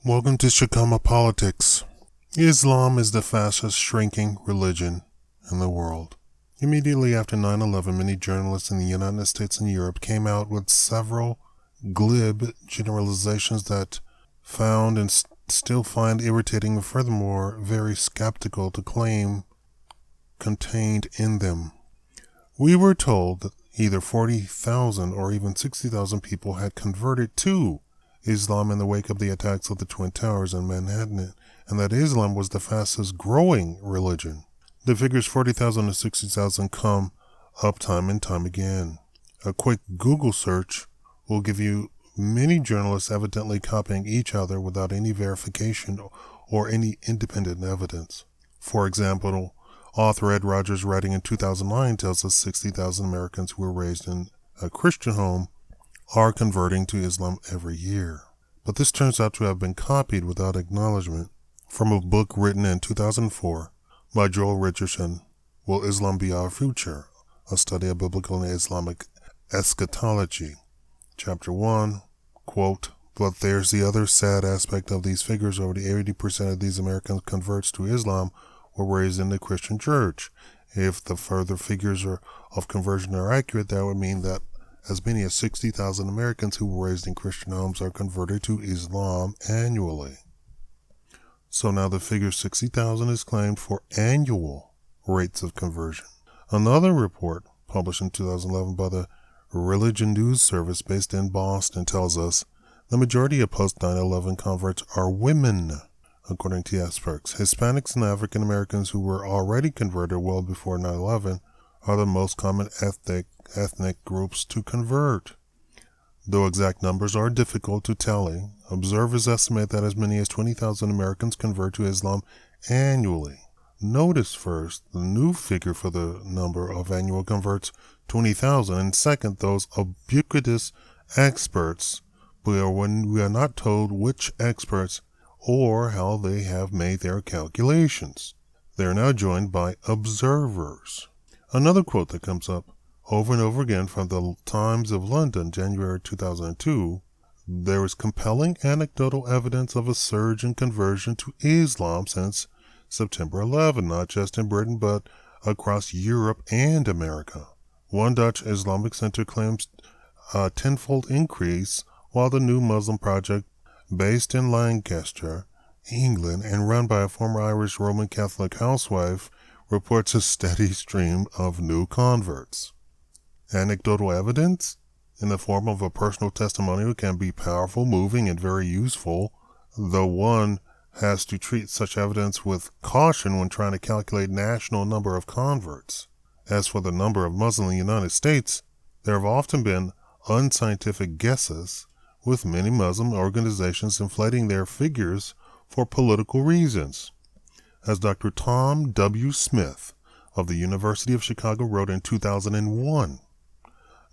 Welcome to Shakaama Politics. Islam is the fastest shrinking religion in the world. Immediately after 9/11, many journalists in the United States and Europe came out with several glib generalizations that found and still find irritating and furthermore very skeptical to claim contained in them. We were told that either 40,000 or even 60,000 people had converted to Islam in the wake of the attacks of the Twin Towers in Manhattan, and that Islam was the fastest growing religion. The figures 40,000 to 60,000 come up time and time again. A quick Google search will give you many journalists evidently copying each other without any verification or any independent evidence. For example, author Ed Rogers, writing in 2009, tells us 60,000 Americans who were raised in a Christian home are converting to Islam every year. But this turns out to have been copied without acknowledgement from a book written in 2004 by Joel Richardson, Will Islam Be Our Future? A Study of Biblical and Islamic Eschatology. Chapter 1, quote, "But there's the other sad aspect of these figures. Over 80% of these American converts to Islam were raised in the Christian church. If the further figures of conversion are accurate, that would mean that as many as 60,000 Americans who were raised in Christian homes are converted to Islam annually." So now the figure 60,000 is claimed for annual rates of conversion. Another report published in 2011 by the Religion News Service based in Boston tells us the majority of post-9/11 converts are women. According to experts, Hispanics and African Americans who were already converted well before 9/11 are the most common ethnic groups to convert. Though exact numbers are difficult to tally, observers estimate that as many as 20,000 Americans convert to Islam annually. Notice first the new figure for the number of annual converts, 20,000, and second, those ubiquitous experts, but when we are not told which experts or how they have made their calculations. They are now joined by observers. Another quote that comes up over and over again from the Times of London, January 2002, there is compelling anecdotal evidence of a surge in conversion to Islam since September 11, not just in Britain, but across Europe and America. One Dutch Islamic center claims a tenfold increase, while the New Muslim Project, based in Lancaster, England, and run by a former Irish Roman Catholic housewife, reports a steady stream of new converts. Anecdotal evidence in the form of a personal testimonial can be powerful, moving, and very useful, though one has to treat such evidence with caution when trying to calculate national number of converts. As for the number of Muslims in the United States, there have often been unscientific guesses, with many Muslim organizations inflating their figures for political reasons. As Dr. Tom W. Smith of the University of Chicago wrote in 2001,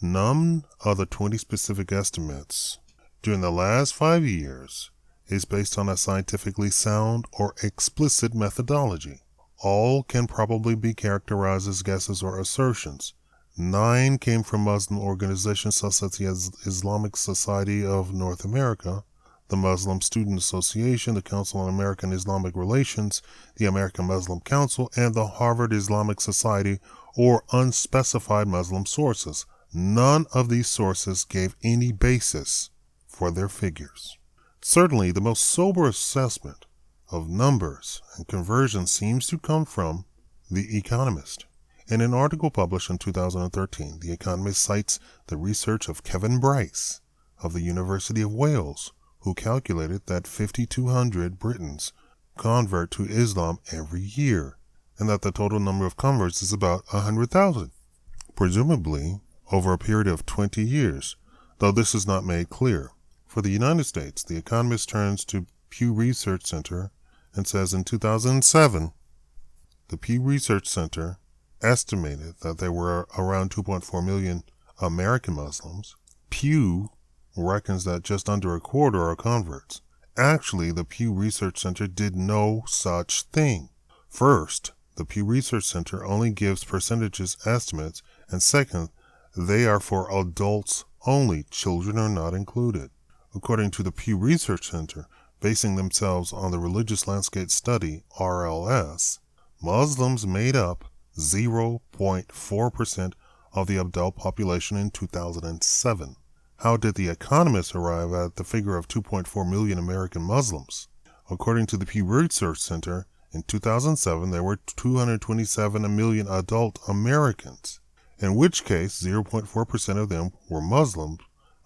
none of the 20 specific estimates during the last 5 years is based on a scientifically sound or explicit methodology. All can probably be characterized as guesses or assertions. 9 came from Muslim organizations such as the Islamic Society of North America, the Muslim Student Association, the Council on American Islamic Relations, the American Muslim Council, and the Harvard Islamic Society, or unspecified Muslim sources. None of these sources gave any basis for their figures. Certainly, the most sober assessment of numbers and conversion seems to come from The Economist. In an article published in 2013, The Economist cites the research of Kevin Bryce of the University of Wales, who calculated that 5,200 Britons convert to Islam every year, and that the total number of converts is about 100,000, presumably over a period of 20 years, though this is not made clear. For the United States, The Economist turns to Pew Research Center and says in 2007, the Pew Research Center estimated that there were around 2.4 million American Muslims. Pew reckons that just under a quarter are converts. Actually, the Pew Research Center did no such thing. First, the Pew Research Center only gives percentages estimates, and second, they are for adults only. Children are not included. According to the Pew Research Center, basing themselves on the Religious Landscape Study, RLS, Muslims made up 0.4% of the adult population in 2007. How did the economists arrive at the figure of 2.4 million American Muslims? According to the Pew Research Center, in 2007 there were 227 million adult Americans, in which case 0.4% of them were Muslim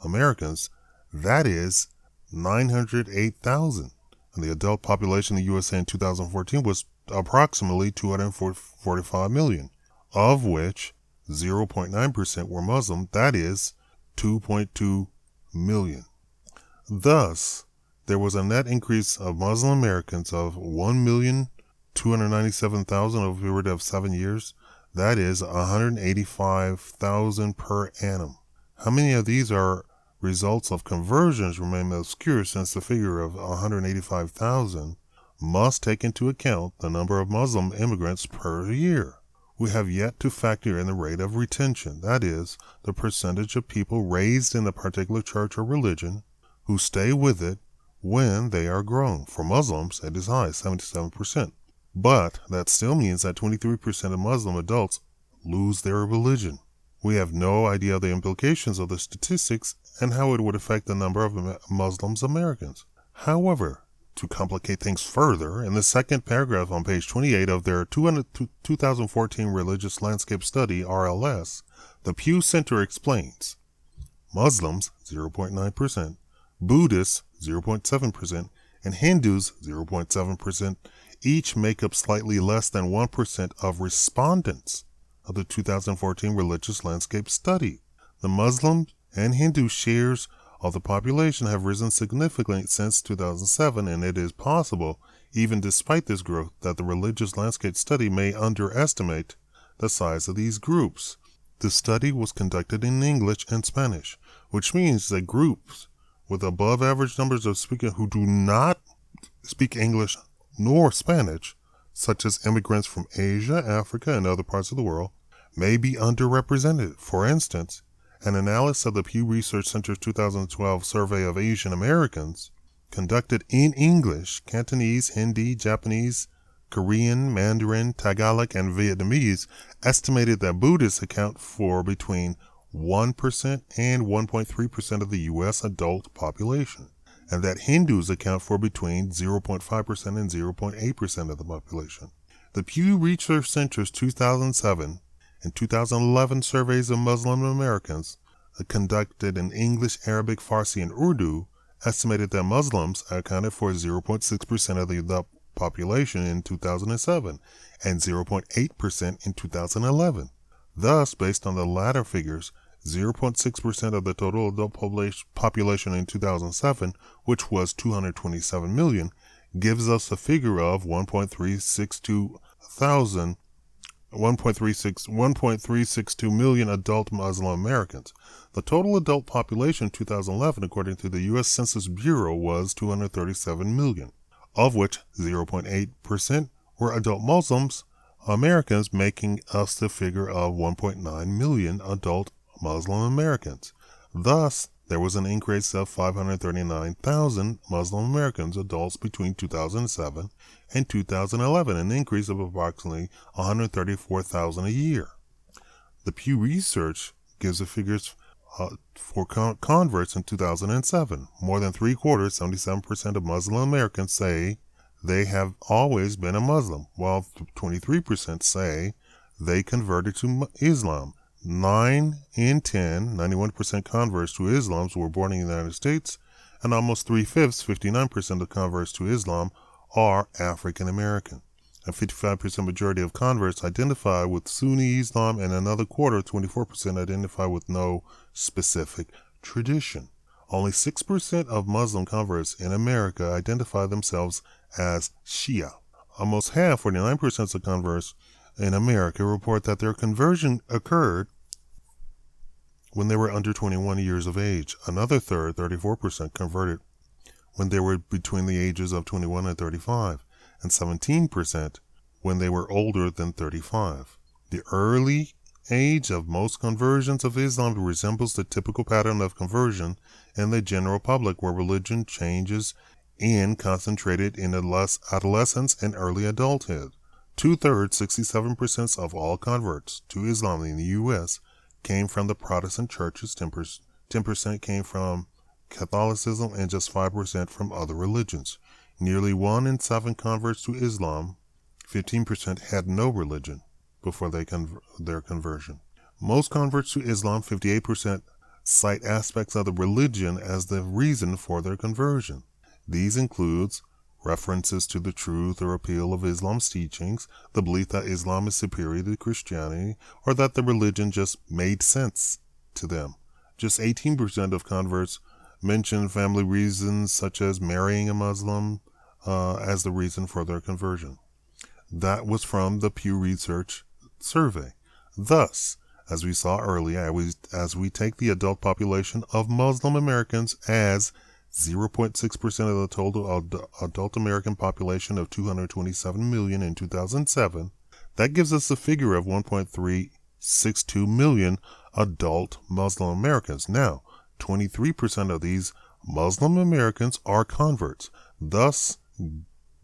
Americans, that is 908,000. And the adult population in the USA in 2014 was approximately 245 million, of which 0.9% were Muslim, that is 2.2 million. Thus, there was a net increase of Muslim Americans of 1,297,000 over a period of 7 years, that is 185,000 per annum. How many of these are results of conversions remain obscure, since the figure of 185,000 must take into account the number of Muslim immigrants per year. We have yet to factor in the rate of retention, that is, the percentage of people raised in a particular church or religion who stay with it when they are grown. For Muslims, it is high, 77%. But that still means that 23% of Muslim adults lose their religion. We have no idea of the implications of the statistics and how it would affect the number of Muslims Americans. However, to complicate things further, in the second paragraph on page 28 of their 2014 Religious Landscape Study, RLS, the Pew Center explains, Muslims, 0.9%, Buddhists, 0.7%, and Hindus, 0.7%, each make up slightly less than 1% of respondents of the 2014 Religious Landscape Study. The Muslim and Hindu shares of the population have risen significantly since 2007, and it is possible, even despite this growth, that the Religious Landscape Study may underestimate the size of these groups. The study was conducted in English and Spanish, which means that groups with above average numbers of speakers who do not speak English nor Spanish, such as immigrants from Asia, Africa, and other parts of the world, may be underrepresented. For instance, an analysis of the Pew Research Center's 2012 survey of Asian Americans, conducted in English, Cantonese, Hindi, Japanese, Korean, Mandarin, Tagalog, and Vietnamese, estimated that Buddhists account for between 1% and 1.3% of the U.S. adult population, and that Hindus account for between 0.5% and 0.8% of the population. The Pew Research Center's 2007 and 2011 surveys of Muslim Americans, conducted in English, Arabic, Farsi, and Urdu, estimated that Muslims accounted for 0.6% of the adult population in 2007 and 0.8% in 2011. Thus, based on the latter figures, 0.6% of the total adult population in 2007, which was 227 million, gives us a figure of 1.362 million adult Muslim Americans. The total adult population in 2011, according to the U.S. Census Bureau, was 237 million, of which 0.8% were adult Muslims Americans, making us the figure of 1.9 million adult Muslim Americans. Thus, there was an increase of 539,000 Muslim Americans adults between 2007 and 2011, an increase of approximately 134,000 a year. The Pew Research gives the figures for converts in 2007. More than three-quarters, 77% of Muslim Americans say they have always been a Muslim, while 23% say they converted to Islam. 9 in 10, 91% converts to Islam were born in the United States, and almost 3/5, 59% of converts to Islam are African American. A 55% majority of converts identify with Sunni Islam, and another quarter, 24%, identify with no specific tradition. Only 6% of Muslim converts in America identify themselves as Shia. Almost half, 49% of converts in America, report that their conversion occurred when they were under 21 years of age. Another third, 34%, converted when they were between the ages of 21 and 35, and 17% when they were older than 35. The early age of most conversions of Islam resembles the typical pattern of conversion in the general public, where religion changes and concentrated in adolescence and early adulthood. 2/3, 67% of all converts to Islam in the U.S. came from the Protestant churches, 10% came from Catholicism, and just 5% from other religions. Nearly 1 in 7 converts to Islam, 15%, had no religion before their conversion. Most converts to Islam, 58%, cite aspects of the religion as the reason for their conversion. These includes references to the truth or appeal of Islam's teachings, the belief that Islam is superior to Christianity, or that the religion just made sense to them. Just 18% of converts mention family reasons such as marrying a Muslim as the reason for their conversion. That was from the Pew Research survey. Thus, as we saw earlier, as we take the adult population of Muslim Americans as 0.6% of the total adult American population of 227 million in 2007, that gives us a figure of 1.362 million adult Muslim Americans. Now, 23% of these Muslim Americans are converts, thus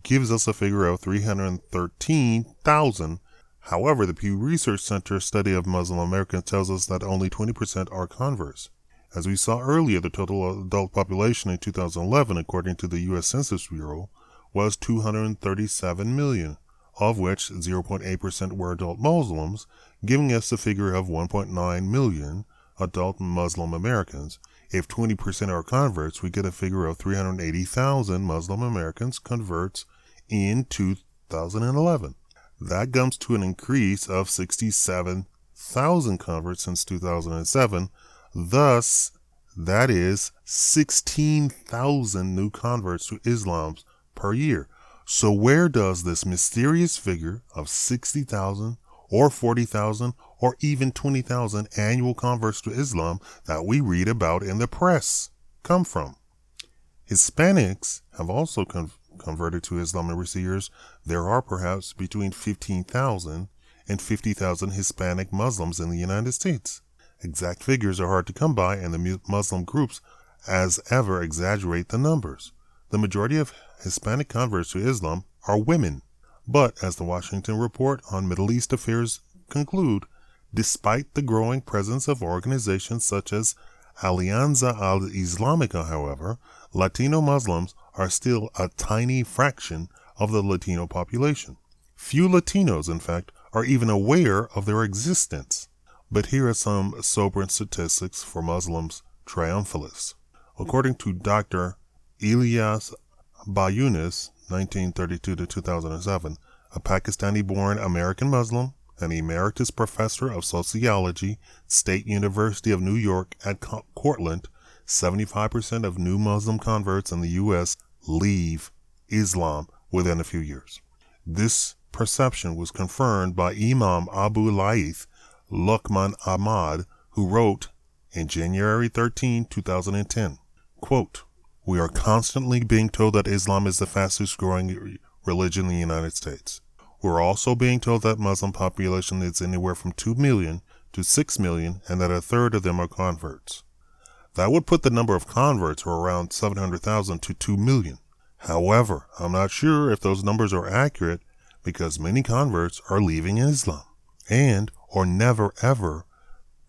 gives us a figure of 313,000. However, the Pew Research Center study of Muslim Americans tells us that only 20% are converts. As we saw earlier, the total adult population in 2011, according to the U.S. Census Bureau, was 237 million, of which 0.8% were adult Muslims, giving us a figure of 1.9 million adult Muslim Americans. If 20% are converts, we get a figure of 380,000 Muslim Americans converts in 2011. That comes to an increase of 67,000 converts since 2007. Thus, that is 16,000 new converts to Islam per year. So where does this mysterious figure of 60,000 or 40,000 or even 20,000 annual converts to Islam that we read about in the press come from? Hispanics have also converted to Islam in recent years. There are perhaps between 15,000 and 50,000 Hispanic Muslims in the United States. Exact figures are hard to come by, and the Muslim groups as ever exaggerate the numbers. The majority of Hispanic converts to Islam are women. But, as the Washington Report on Middle East Affairs conclude, despite the growing presence of organizations such as Alianza al-Islamica, however, Latino Muslims are still a tiny fraction of the Latino population. Few Latinos, in fact, are even aware of their existence. But here are some sobering statistics for Muslims triumphalists. According to Dr. Ilyas Bayunis, 1932 to 2007, a Pakistani-born American Muslim and emeritus professor of sociology, State University of New York at Cortland, 75% of new Muslim converts in the U.S. leave Islam within a few years. This perception was confirmed by Imam Abu Laith Luqman Ahmad, who wrote in January 13, 2010, quote, "We are constantly being told that Islam is the fastest growing religion in the United States. We're also being told that Muslim population is anywhere from 2 million to 6 million and that a third of them are converts. That would put the number of converts around 700,000 to 2 million. However, I'm not sure if those numbers are accurate because many converts are leaving Islam and or never ever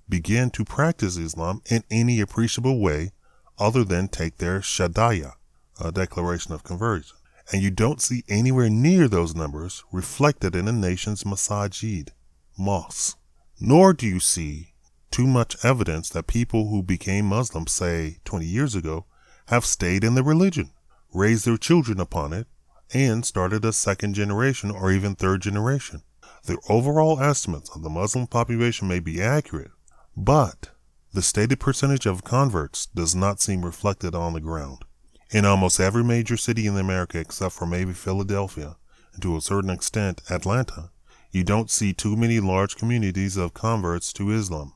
begin to practice Islam in any appreciable way other than take their Shadaya, a declaration of conversion. And you don't see anywhere near those numbers reflected in the nation's masajid, mosques. Nor do you see too much evidence that people who became Muslims, say 20 years ago, have stayed in the religion, raised their children upon it, and started a second generation or even third generation. The overall estimates of the Muslim population may be accurate, but the stated percentage of converts does not seem reflected on the ground. In almost every major city in America except for maybe Philadelphia, and to a certain extent Atlanta, you don't see too many large communities of converts to Islam.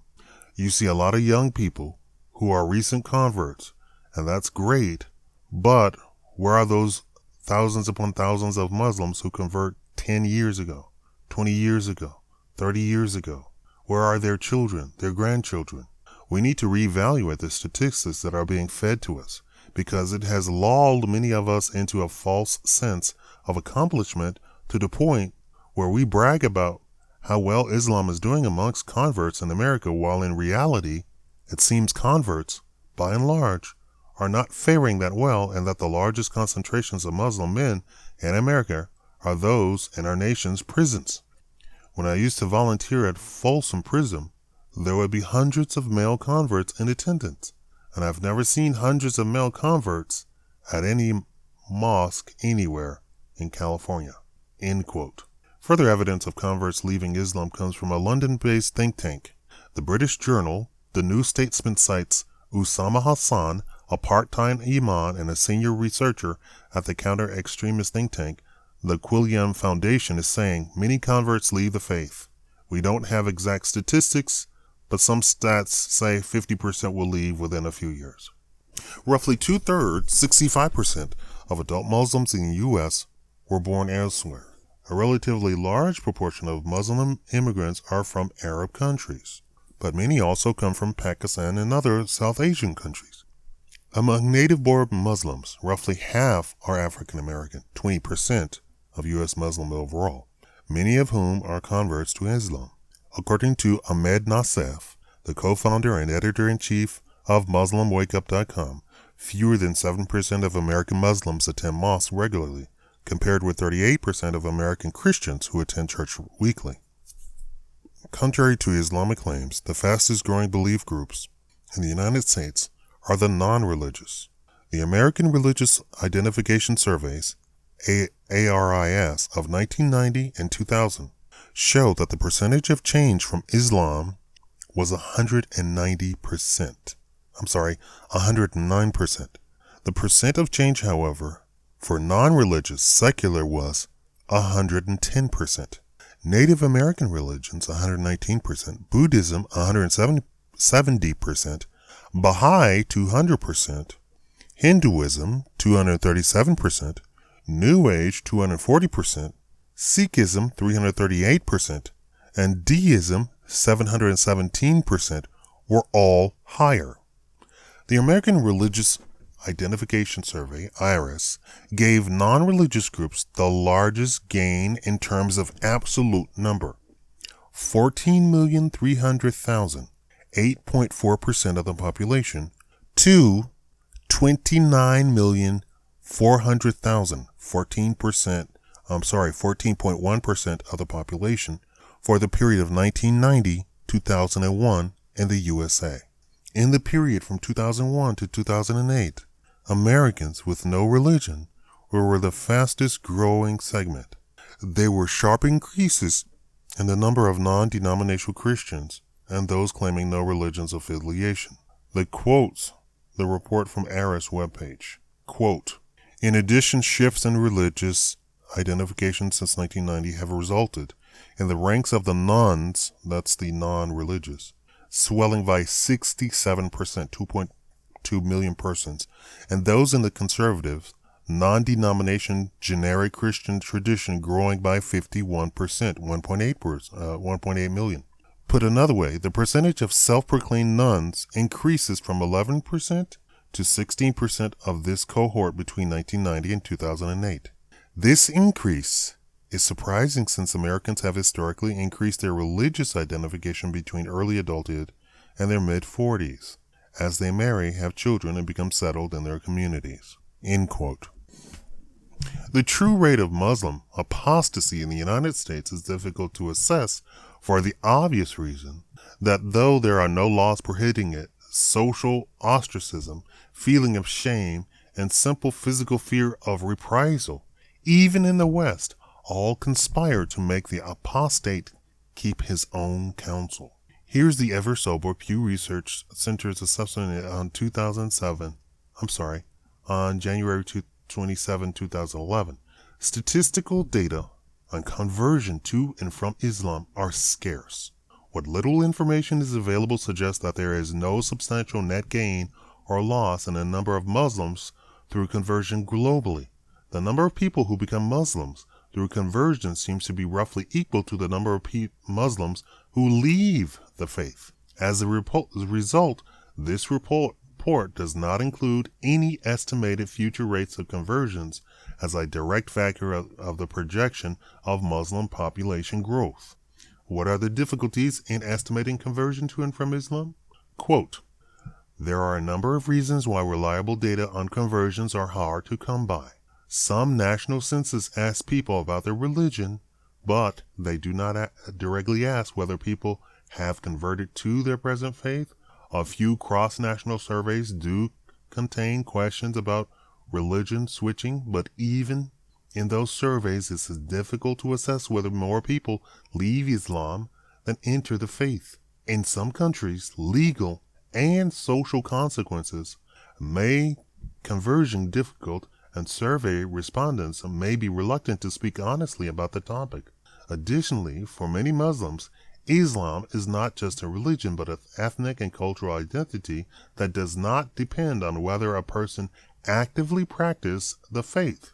You see a lot of young people who are recent converts, and that's great, but where are those thousands upon thousands of Muslims who convert 10 years ago, 20 years ago, 30 years ago? Where are their children, their grandchildren? We need to reevaluate the statistics that are being fed to us, because it has lulled many of us into a false sense of accomplishment to the point where we brag about how well Islam is doing amongst converts in America, while in reality, it seems converts, by and large, are not faring that well, and that the largest concentrations of Muslim men in America are those in our nation's prisons. When I used to volunteer at Folsom Prison, there would be hundreds of male converts in attendance, and I've never seen hundreds of male converts at any mosque anywhere in California." End quote. Further evidence of converts leaving Islam comes from a London-based think tank. The British journal, The New Statesman, cites Usama Hassan, a part-time imam and a senior researcher at the counter-extremist think tank, the Quilliam Foundation, is saying many converts leave the faith. "We don't have exact statistics, but some stats say 50% will leave within a few years." Roughly two-thirds, 65%, of adult Muslims in the U.S. were born elsewhere. A relatively large proportion of Muslim immigrants are from Arab countries, but many also come from Pakistan and other South Asian countries. Among native-born Muslims, roughly half are African American, 20% of U.S. Muslim overall, many of whom are converts to Islam. According to Ahmed Nassef, the co-founder and editor-in-chief of MuslimWakeUp.com, fewer than 7% of American Muslims attend mosques regularly, compared with 38% of American Christians who attend church weekly. Contrary to Islamic claims, the fastest-growing belief groups in the United States are the non-religious. The American Religious Identification Surveys, ARIS, of 1990 and 2000 show that the percentage of change from Islam was 109%. The percent of change, however, for non-religious secular was 110%. Native American religions, 119%. Buddhism, 170%. Baha'i, 200%. Hinduism, 237%. New Age, 240%. Sikhism, 338%. And Deism, 717%, were all higher. The American Religious Identification Survey, IRIS, gave non-religious groups the largest gain in terms of absolute number. 14,300,000, 8.4% of the population, to 29,400,000, 14.1% of the population for the period of 1990 to 2001 in the USA. In the period from 2001 to 2008, Americans with no religion were the fastest growing segment. There were sharp increases in the number of non-denominational Christians and those claiming no religion's affiliation. The quotes the report from ARIS webpage. Quote, "In addition, shifts in religious identification since 1990 have resulted in the ranks of the nones, that's the non-religious, swelling by 67%, 2.2 million persons, and those in the conservative, non-denomination generic Christian tradition growing by 51%, 1.8 million. Put another way, the percentage of self-proclaimed nones increases from 11% to 16% of this cohort between 1990 and 2008. This increase is surprising since Americans have historically increased their religious identification between early adulthood and their mid-40s, as they marry, have children, and become settled in their communities." End quote. The true rate of Muslim apostasy in the United States is difficult to assess for the obvious reason that though there are no laws prohibiting it, social ostracism, feeling of shame, and simple physical fear of reprisal, even in the West, all conspire to make the apostate keep his own counsel. Here's the ever-sober Pew Research Center's assessment on January 27, 2011. Statistical data on conversion to and from Islam are scarce. What little information is available suggests that there is no substantial net gain or loss in the number of Muslims through conversion globally. The number of people who become Muslims through conversion seems to be roughly equal to the number of Muslims who leave the faith. As a result, this report report does not include any estimated future rates of conversions as a direct factor of the projection of Muslim population growth. What are the difficulties in estimating conversion to and from Islam? Quote, there are a number of reasons why reliable data on conversions are hard to come by. Some national census ask people about their religion, but they do not directly ask whether people have converted to their present faith. A few cross-national surveys do contain questions about religion switching, but even in those surveys, it is difficult to assess whether more people leave Islam than enter the faith. In some countries, legal and social consequences make conversion difficult, and survey respondents may be reluctant to speak honestly about the topic. Additionally, for many Muslims, Islam is not just a religion but an ethnic and cultural identity that does not depend on whether a person actively practices the faith.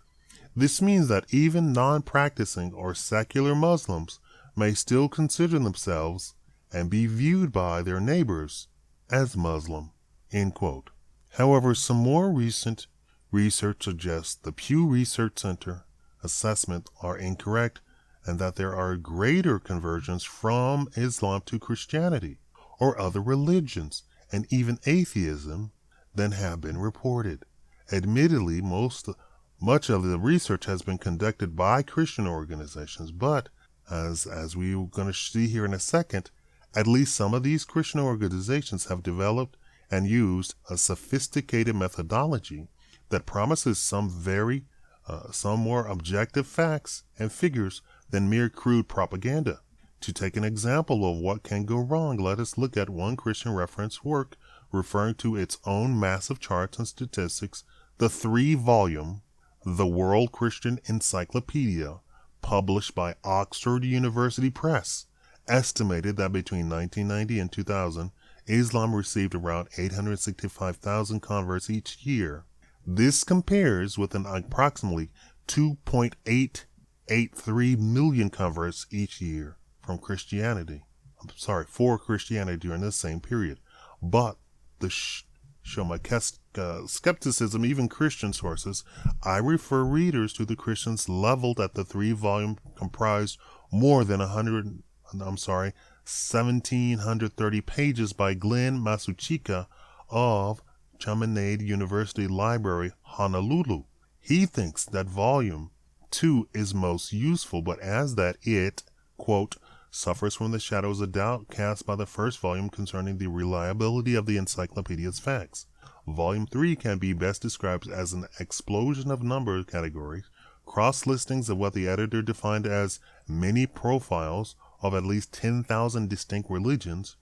This means that even non-practicing or secular Muslims may still consider themselves and be viewed by their neighbors as Muslim. End quote. However, some more recent research suggests the Pew Research Center assessment are incorrect and that there are greater conversions from Islam to Christianity or other religions and even atheism than have been reported. Admittedly, much of the research has been conducted by Christian organizations, but as we're going to see here in a second, at least some of these Christian organizations have developed and used a sophisticated methodology that promises some more objective facts and figures than mere crude propaganda. To take an example of what can go wrong, let us look at one Christian reference work referring to its own massive charts and statistics, the 3-volume The World Christian Encyclopedia, published by Oxford University Press, estimated that between 1990 and 2000, Islam received around 865,000 converts each year. This compares with an approximately 2.883 million converts each year for Christianity during the same period. But to show my skepticism, even Christian sources, I refer readers to the Christians leveled at the 3-volume comprised more than 1,730 pages by Glenn Masuchika of Chaminade University Library, Honolulu. He thinks that volume 2 is most useful, but adds that it, quote, suffers from the shadows of doubt cast by the first volume concerning the reliability of the encyclopedia's facts. Volume 3 can be best described as an explosion of number categories, cross-listings of what the editor defined as many profiles of at least 10,000 distinct religions,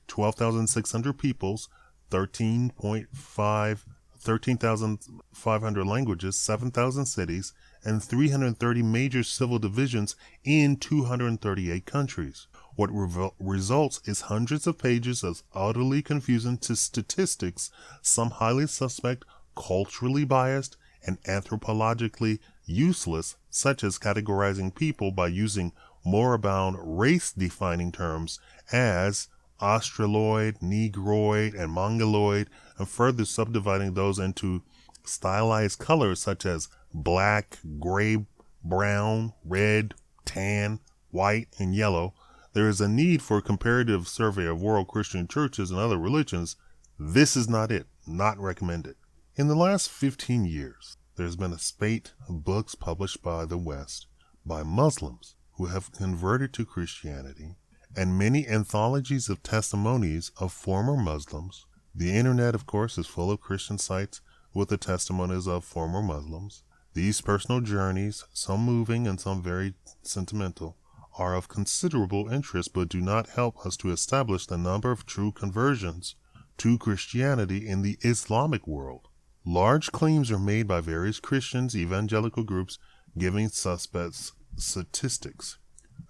12,600 peoples, 13,500 languages, 7,000 cities, and 330 major civil divisions in 238 countries. What results is hundreds of pages of utterly confusing statistics, some highly suspect, culturally biased, and anthropologically useless, such as categorizing people by using moribund race-defining terms as Australoid, Negroid, and Mongoloid, and further subdividing those into stylized colors such as black, gray, brown, red, tan, white, and yellow. There is a need for a comparative survey of world Christian churches and other religions. This is not it, not recommended. In the last 15 years, there's been a spate of books published by the West by Muslims who have converted to Christianity, and many anthologies of testimonies of former Muslims. The internet, of course, is full of Christian sites with the testimonies of former Muslims. These personal journeys, some moving and some very sentimental, are of considerable interest but do not help us to establish the number of true conversions to Christianity in the Islamic world. Large claims are made by various Christians, evangelical groups, giving suspect statistics.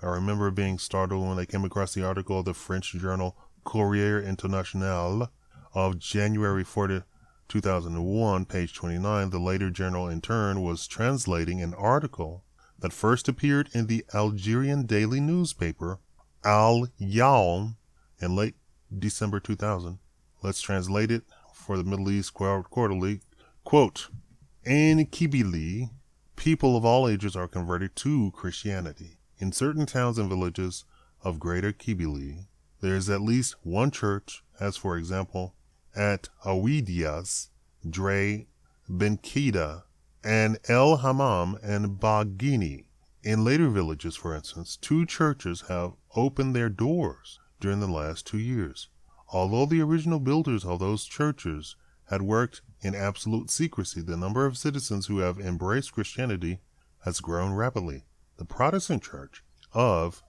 I remember being startled when I came across the article of the French journal Courrier International of January 4, 2001, page 29. The later journal, in turn, was translating an article that first appeared in the Algerian daily newspaper Al Yaum in late December 2000. Let's translate it for the Middle East Quarterly, quote, "In Kibili, people of all ages are converted to Christianity. In certain towns and villages of Greater Kibili, there is at least one church, as for example, at Awidias, Dre, Benkida, and El Hammam and Bagini. In later villages, for instance, 2 churches have opened their doors during the last 2 years. Although the original builders of those churches had worked in absolute secrecy, the number of citizens who have embraced Christianity has grown rapidly. The Protestant Church of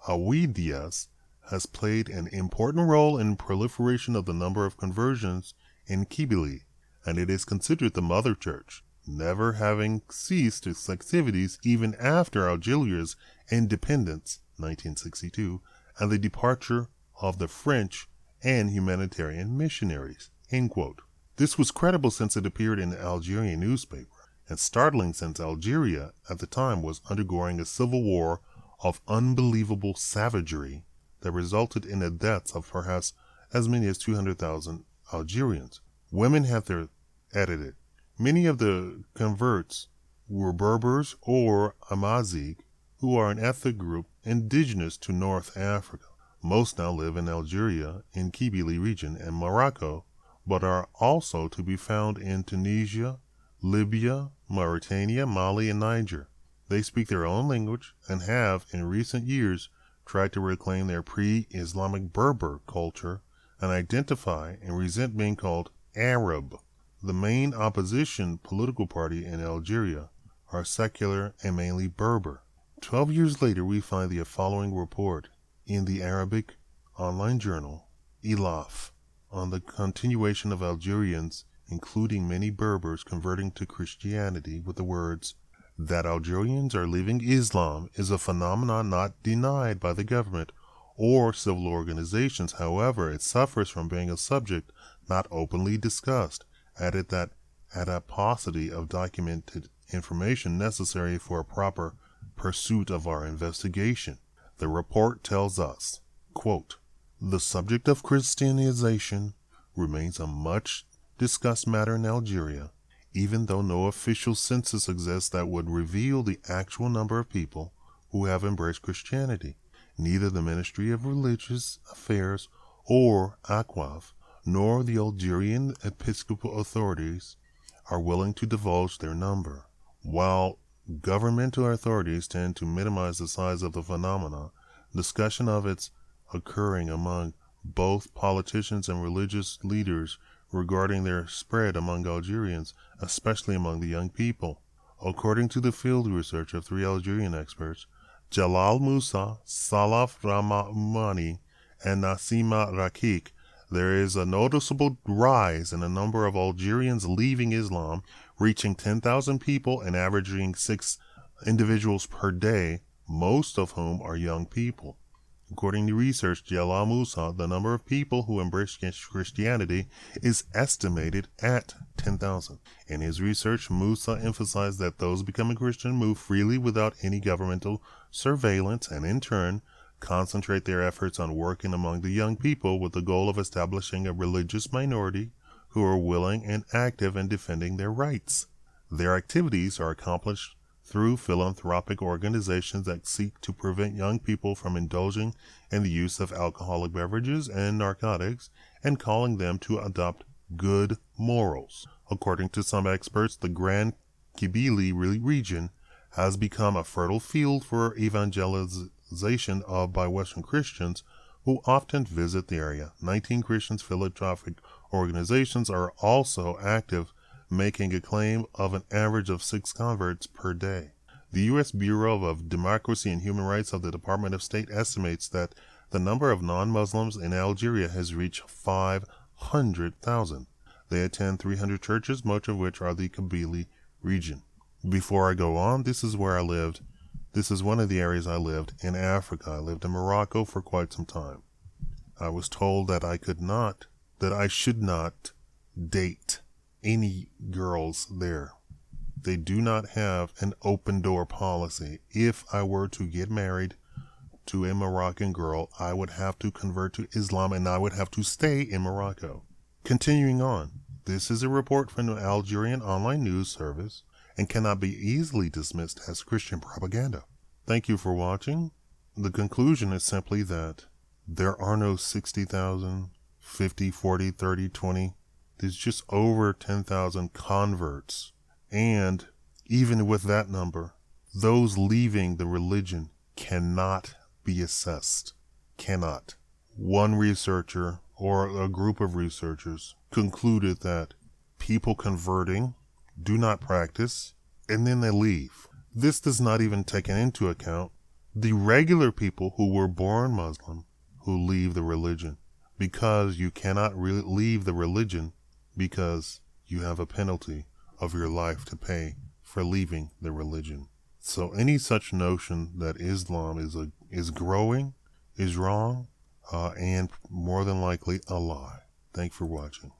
Awidias has played an important role in proliferation of the number of conversions in Kibili, and it is considered the mother church, never having ceased its activities even after Algeria's independence, 1962, and the departure of the French and humanitarian missionaries." End quote. This was credible since it appeared in the Algerian newspaper, and startling since Algeria at the time was undergoing a civil war of unbelievable savagery that resulted in the deaths of perhaps as many as 200,000 Algerians. Women had their edited. Many of the converts were Berbers or Amazigh, who are an ethnic group indigenous to North Africa. Most now live in Algeria, in Kibili region, and Morocco, but are also to be found in Tunisia, Libya, Mauritania, Mali, and Niger. They speak their own language and have, in recent years, tried to reclaim their pre-Islamic Berber culture and identify and resent being called Arab. The main opposition political party in Algeria are secular and mainly Berber. 12 years later, we find the following report in the Arabic online journal, Ilaf, on the continuation of Algerians, including many Berbers, converting to Christianity with the words, "That Algerians are leaving Islam is a phenomenon not denied by the government or civil organizations. However, it suffers from being a subject not openly discussed," added that apostasy of documented information necessary for a proper pursuit of our investigation. The report tells us, quote, "The subject of Christianization remains a much discussed matter in Algeria, even though no official census exists that would reveal the actual number of people who have embraced Christianity. Neither the Ministry of Religious Affairs or ACWAF nor the Algerian episcopal authorities are willing to divulge their number. While governmental authorities tend to minimize the size of the phenomena, discussion of its occurring among both politicians and religious leaders regarding their spread among Algerians, especially among the young people. According to the field research of 3 Algerian experts, Jalal Moussa, Salaf Rahmani, and Nassima Rakik, there is a noticeable rise in the number of Algerians leaving Islam, reaching 10,000 people and averaging 6 individuals per day, most of whom are young people. According to research, Jalal Moussa, the number of people who embrace Christianity is estimated at 10,000. In his research, Moussa emphasized that those becoming Christian move freely without any governmental surveillance and, in turn, concentrate their efforts on working among the young people with the goal of establishing a religious minority who are willing and active in defending their rights. Their activities are accomplished through philanthropic organizations that seek to prevent young people from indulging in the use of alcoholic beverages and narcotics and calling them to adopt good morals. According to some experts, the Grand Kibili region has become a fertile field for evangelization by Western Christians who often visit the area. 19 Christian philanthropic organizations are also active, making a claim of an average of 6 converts per day. The U.S. Bureau of Democracy and Human Rights of the Department of State estimates that the number of non-Muslims in Algeria has reached 500,000. They attend 300 churches, much of which are the Kibili region. Before I go on, this is where I lived. This is one of the areas I lived in Africa. I lived in Morocco for quite some time. I was told that I should not date any girls there. They do not have an open door policy. If I were to get married to a Moroccan girl, I would have to convert to Islam and I would have to stay in Morocco. Continuing on, this is a report from the Algerian online news service and cannot be easily dismissed as Christian propaganda. Thank you for watching. The conclusion is simply that there are no 60,000, 50, 40, 30, 20. There's just over 10,000 converts. And even with that number, those leaving the religion cannot be assessed. Cannot. One researcher or a group of researchers concluded that people converting do not practice and then they leave. This does not even take into account the regular people who were born Muslim who leave the religion, because you cannot leave the religion because you have a penalty of your life to pay for leaving the religion. So any such notion that Islam is growing is wrong and more than likely a lie. Thanks for watching.